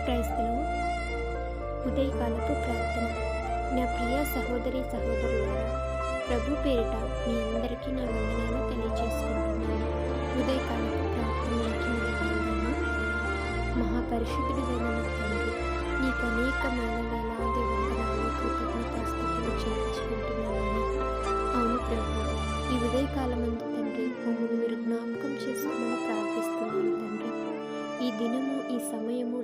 క్రైస్తవులు ఉదయకాలపు ప్రార్థన. నా ప్రియ సహోదరి సహోదరులారా, ప్రభు పేరిట మీ అందరికీ నా వందనాలు తెలియజేసుకుంటున్నాను. ఉదయకాలపు ప్రార్థనలోకి వెళ్దామా? మహాపరిశుద్ధుడైన నా తండ్రి, నీకు అనేకమైన వేలాది వందనాలు కృతజ్ఞతాస్తుతులు చెల్లించుకుంటున్నాను. అవును ప్రభు, ఈ ఉదయకాలమందు తండ్రి మమ్మల్ని మీరు జ్ఞాపకం చేసుకోమని ప్రార్థిస్తున్నాను తండ్రి. ఈ దినము, ఈ సమయము